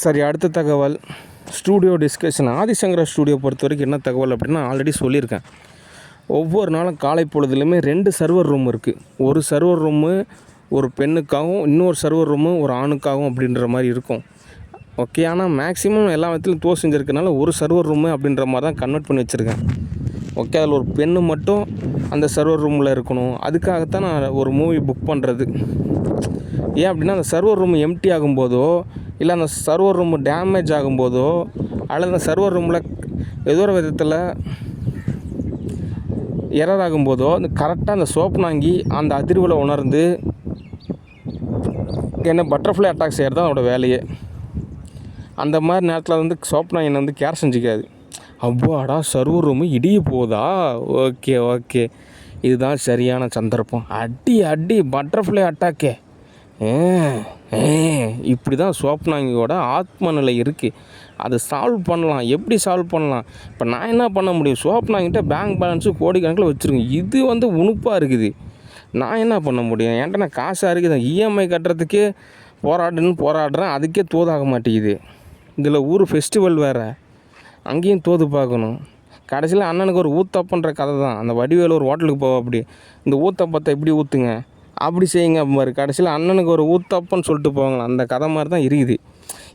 சரி, அடுத்த தகவல் ஸ்டூடியோ டிஸ்கஷன். ஆதிசங்கரா ஸ்டூடியோ பொறுத்த வரைக்கும் என்ன தகவல் அப்படின்னா, ஆல்ரெடி சொல்லியிருக்கேன். ஒவ்வொரு நாளும் காலை பொழுதுலையுமே 2 சர்வர் ரூம் இருக்குது. ஒரு சர்வர் ரூமு ஒரு பெண்ணுக்காகவும், இன்னொரு சர்வர் ரூமு ஒரு ஆணுக்காகவும் அப்படின்ற மாதிரி இருக்கும். ஓகே, ஆனால் மேக்ஸிமம் எல்லா விதத்துலையும் தோசை செஞ்சுருக்கனால ஒரு சர்வர் ரூமு அப்படின்ற மாதிரி தான் கன்வெர்ட் பண்ணி வச்சுருக்கேன். ஓகே, அதில் ஒரு பெண்ணு மட்டும் அந்த சர்வர் ரூமில் இருக்கணும். அதுக்காகத்தான் நான் ஒரு மூவி புக் பண்ணுறது. ஏன் அப்படின்னா, அந்த சர்வர் ரூம் எம்டி ஆகும்போதோ, இல்லை அந்த சர்வர் ரூம் டேமேஜ் ஆகும்போதோ, அல்லது அந்த சர்வர் ரூமில் ஏதோ ஒரு விதத்தில் எரர் ஆகும்போதோ, அந்த கரெக்டாக அந்த சோப்னாங்கி அந்த அதிர்வில் உணர்ந்து என்ன பட்டர்ஃப்ளை அட்டாக் செய்கிறது தான் அதோட வேலையே. அந்த மாதிரி நேரத்தில் வந்து சோப்னாங்கி வந்து கேர் செஞ்சுக்காது. அவ்வாடா சர்வர் ரூமு இடிய போதா, ஓகே ஓகே, இதுதான் சரியான சந்தர்ப்பம், அடி பட்டர்ஃப்ளை அட்டாக்கே, இப்படி தான் சோப்னாங்கியோட ஆத்ம நிலை இருக்குது. அதை சால்வ் பண்ணலாம். எப்படி சால்வ் பண்ணலாம்? இப்போ நான் என்ன பண்ண முடியும்? சோப்னாங்கிட்ட பேங்க் பேலன்ஸு கோடிக்கணக்கில் வச்சுருக்கேன். இது வந்து உணுப்பாக இருக்குது. நான் என்ன பண்ண முடியும்? என்கிட்ட நான் காசாக இருக்குது. இஎம்ஐ கட்டுறதுக்கே போராடுறேன். அதுக்கே தோதாக மாட்டேங்குது. இதில் ஊர் ஃபெஸ்டிவல் வேறு, அங்கேயும் தோது பார்க்கணும். கடைசியில் அண்ணனுக்கு ஒரு ஊத்தப்பன்ற கதை தான். அந்த வடிவேலு ஒரு ஹோட்டலுக்கு போவா, அப்படி இந்த ஊத்தப்பத்தை எப்படி ஊற்றுங்க, அப்படி செய்யுங்க மாதிரி கடைசியில் அண்ணனுக்கு ஒரு ஊத்தப்பன்னு சொல்லிட்டு போவாங்களா, அந்த கதை மாதிரி தான் இருக்குது.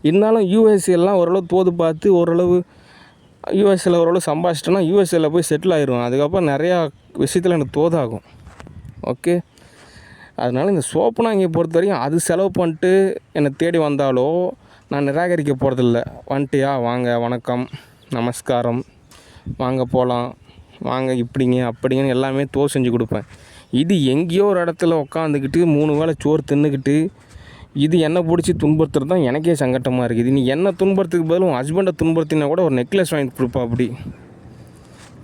இருந்தாலும் யூஎஸ்ஏலாம் ஓரளவு தோது பார்த்து ஓரளவு யூஎஸ்ஏல ஓரளவு சம்பாதிச்சிட்டோன்னா யூஎஸ்ஏல போய் செட்டில் ஆயிடுவோம். அதுக்கப்புறம் நிறையா விஷயத்தில் எனக்கு தோதாகும். ஓகே, அதனால் இந்த சோப்புனாங்கியை பொறுத்த வரைக்கும் அது செலவு பண்ணிட்டு என்னை தேடி வந்தாலோ நான் நிராகரிக்க போகிறதில்ல. வந்துட்டியா, வாங்க, வணக்கம், நமஸ்காரம், வாங்க போகலாம், வாங்க, இப்படிங்க அப்படிங்கன்னு எல்லாமே செஞ்சு கொடுப்பேன். இது எங்கேயோ ஒரு இடத்துல உட்காந்துக்கிட்டு 3 வேளை சோறு தின்னுக்கிட்டு இது என்னை பிடிச்சி துன்புறுத்துறது தான் எனக்கே சங்கட்டமாக இருக்குது. நீ என்ன துன்புறத்துக்கு பதிலும் உன் ஹஸ்பண்டை துன்புறுத்தினா கூட ஒரு நெக்லஸ் வாங்கி கொடுப்பா அப்படி.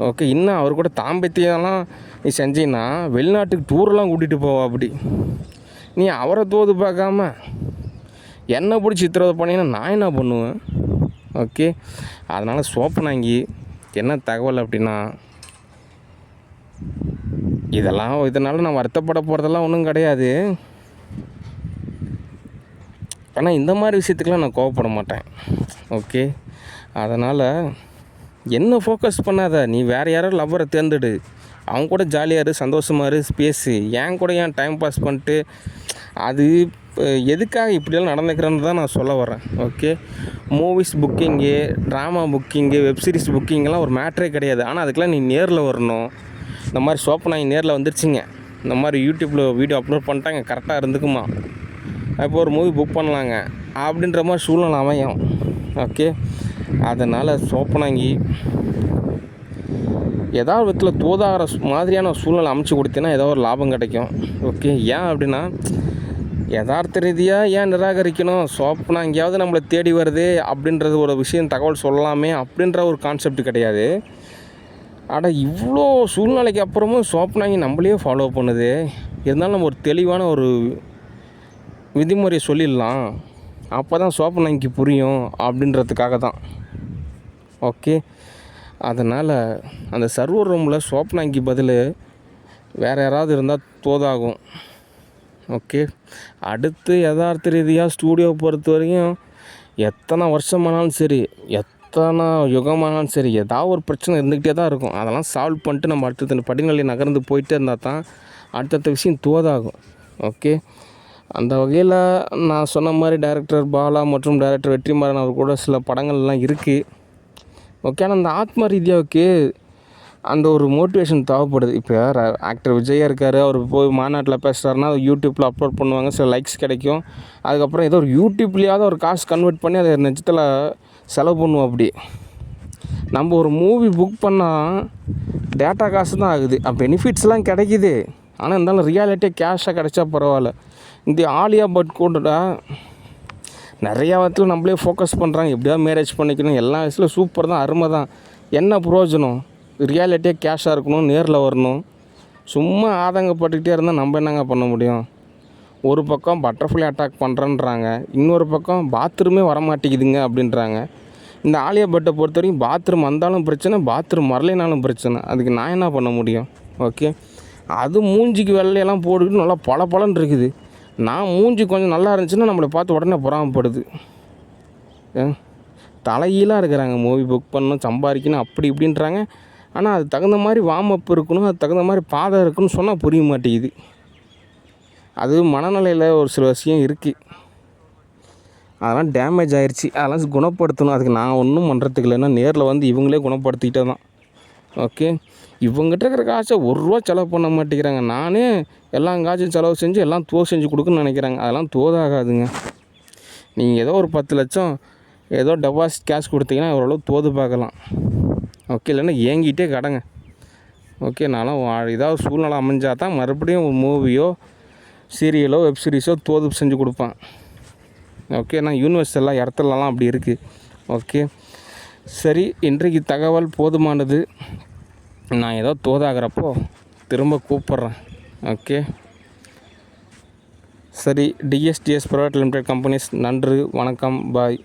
ஓகே, இன்னும் அவர் கூட தாம்பத்தியெல்லாம் நீ செஞ்சீன்னா வெளிநாட்டுக்கு டூரெலாம் கூட்டிகிட்டு போவா அப்படி. நீ அவரை தோது பார்க்காம என்னை பிடிச்சி சித்திரவதை பண்ணிங்கன்னா நான் என்ன பண்ணுவேன்? ஓகே, அதனால் சோப்புனாங்கி என்ன தகவல் அப்படின்னா, இதனால் நான் வருத்தப்பட போகிறதெல்லாம் ஒன்றும் கிடையாது. ஆனால் இந்த மாதிரி விஷயத்துக்கெலாம் நான் கோவப்பட மாட்டேன். ஓகே, அதனால் என்ன ஃபோக்கஸ் பண்ணாத. நீ வேறு யாரோ லவ்வரை தேர்ந்தெடு, அவங்க கூட ஜாலியாக இரு, சந்தோஷமாக இரு, பேசு. ஏன் கூட ஏன் டைம் பாஸ் பண்ணிட்டு அது எதுக்காக இப்படியெல்லாம் நடந்துக்கிறேன்னு தான் நான் சொல்ல வரேன். Okay, movies booking, drama booking, web series புக்கிங்கெல்லாம் ஒரு மேட்ரே கிடையாது. ஆனால் அதுக்கெலாம் நீ நேரில் வரணும். இந்த மாதிரி சோப்புனாங்கி நேரில் வந்துருச்சுங்க, இந்த மாதிரி யூடியூப்பில் வீடியோ அப்லோட் பண்ணிட்டாங்க, கரெக்டாக இருந்துக்குமா, இப்போ ஒரு மூவி புக் பண்ணலாங்க அப்படின்ற மாதிரி சூழ்நிலை அமையும். ஓகே, அதனால் சோப்புனாங்கி ஏதாவது விதத்தில் தோதாகிற மாதிரியான சூழ்நிலை அமைச்சு கொடுத்தீங்கன்னா ஏதோ ஒரு லாபம் கிடைக்கும். ஓகே, ஏன் அப்படின்னா, யதார்த்த ரீதியாக ஏன் நிராகரிக்கணும்? சோப்புனாங்கியாவது நம்மளை தேடி வருது அப்படின்றது ஒரு விஷயம், தகவல் சொல்லலாமே அப்படின்ற ஒரு கான்செப்ட் கிடையாது. ஆனால் இவ்வளோ சூழ்நிலைக்கு அப்புறமும் சோப்புனாங்கி நம்மளையே ஃபாலோ பண்ணுது. இருந்தாலும் நம்ம ஒரு தெளிவான ஒரு விதிமுறையை சொல்லிடலாம், அப்போ தான் சோப்புனாங்கிக்கு புரியும் அப்படின்றதுக்காக தான். ஓகே, அதனால் அந்த சர்வர் ரூமில் சோப்புனாங்கி பதில் வேறு யாராவது இருந்தால் தோதாகும். ஓகே, அடுத்து யதார்த்த ரீதியாக ஸ்டூடியோ பொறுத்த வரைக்கும் எத்தனை வருஷமானாலும் சரி, எத்தனை யுகமானாலும் சரி, ஏதாவது ஒரு பிரச்சனை இருந்துக்கிட்டே தான் இருக்கும். அதெல்லாம் சால்வ் பண்ணிட்டு நம்ம அடுத்த படிநிலை நகர்ந்து போயிட்டே இருந்தால் தான் அடுத்தடுத்த விஷயம் தோதாகும். ஓகே, அந்த வகையில் நான் சொன்ன மாதிரி டைரக்டர் பாலா மற்றும் டைரக்டர் வெற்றிமாறன் அவர் கூட சில படங்கள்லாம் இருக்குது. ஓகே, ஆனால் அந்த ஆத்ம ரீதியாவுக்கு அந்த ஒரு மோட்டிவேஷன் தேவைப்படுது. இப்போ ஆக்டர் விஜயாக இருக்கார், அவர் போய் மாநாட்டில் பேசுகிறாருன்னா அது யூடியூப்பில் அப்லோட் பண்ணுவாங்க, சில லைக்ஸ் கிடைக்கும். அதுக்கப்புறம் ஏதோ ஒரு யூடியூப்லேயாவது ஒரு காசு கன்வெர்ட் பண்ணி அதை நிஜத்தில் செலவு பண்ணுவோம். அப்படி நம்ம ஒரு மூவி புக் பண்ணால் டேட்டா காசு தான் ஆகுது, பெனிஃபிட்ஸ்லாம் கிடைக்கிது. ஆனால் இருந்தாலும் ரியாலிட்டியாக கேஷாக கிடைச்சா பரவாயில்ல. இந்த ஆலியா பட் கூட நிறையா விதத்தில் நம்மளே ஃபோக்கஸ் பண்ணுறாங்க, எப்படியாவது மேரேஜ் பண்ணிக்கணும், எல்லா விஷயத்தில் சூப்பர் தான், அருமை தான். என்ன பிரயோஜனம்? ரியாலிட்டியாக கேஷாக இருக்கணும், நேரில் வரணும். சும்மா ஆதங்கப்பட்டுக்கிட்டே இருந்தால் நம்ம என்னங்க பண்ண முடியும்? ஒரு பக்கம் பட்டர்ஃப்ளை அட்டாக் பண்ணுறேன்றாங்க, இன்னொரு பக்கம் பாத்ரூமே வரமாட்டேங்குதுங்க அப்படின்றாங்க. இந்த ஆலியா பட்டை பொறுத்த வரைக்கும் பாத்ரூம் வந்தாலும் பிரச்சனை, பாத்ரூம் வரலைனாலும் பிரச்சனை. அதுக்கு நான் என்ன பண்ண முடியும்? ஓகே, அது மூஞ்சிக்கு வெள்ளையெல்லாம் போட்டுக்கிட்டு நல்லா பளபளன்னு இருக்குது. நான் மூஞ்சி கொஞ்சம் நல்லா இருந்துச்சுன்னா நம்மளை பார்த்து உடனே பொறாமப்படுது. தலைகீழாக இருக்கிறாங்க. மூவி புக் பண்ணணும், சம்பாதிக்கணும், அப்படி இப்படின்றாங்க. ஆனால் அது தகுந்த மாதிரி வார்ம் அப் இருக்கணும், அது தகுந்த மாதிரி பாதை இருக்குன்னு சொன்னால் புரிய மாட்டேங்குது. அது மனநிலையில் ஒரு சில விஷயம் இருக்குது, அதெல்லாம் டேமேஜ் ஆயிடுச்சு. அதெல்லாம் குணப்படுத்தணும். அதுக்கு நான் ஒன்றும் பண்ணுறதுக்கு இல்லைன்னா நேரில் வந்து இவங்களே குணப்படுத்திக்கிட்டே தான். ஓகே, இவங்ககிட்ட இருக்கிற காசை ரூபா செலவு பண்ண மாட்டேங்கிறாங்க. நானே எல்லா காசும் செலவு செஞ்சு எல்லாம் செஞ்சு கொடுக்குன்னு நினைக்கிறாங்க. அதெல்லாம் தோதாகாதுங்க. நீங்கள் ஏதோ ஒரு 10 லட்சம் ஏதோ டெபாசிட் கேஷ் கொடுத்தீங்கன்னா ஓரளவு தோது பார்க்கலாம். ஓகே, இல்லைன்னா ஏங்கிட்டே கடங்க. ஓகே, நானும் ஏதாவது சூழ்நிலை அமைஞ்சால் தான் மறுபடியும் ஒரு மூவியோ சீரியலோ வெப் சீரிஸோ தோது செஞ்சு கொடுப்பேன். ஓகே, நான் யூனிவர்ஸ் எல்லாம் இடத்துலலாம் அப்படி இருக்குது. ஓகே, சரி, இன்றைக்கு தகவல் போதுமானது. நான் ஏதோ தோதாகிறப்போ திரும்ப கூப்பிட்றேன். ஓகே, சரி. டிஎஸ்டிஎஸ் ப்ரைவேட் லிமிடெட் கம்பெனிஸ். நன்றி, வணக்கம், பாய்.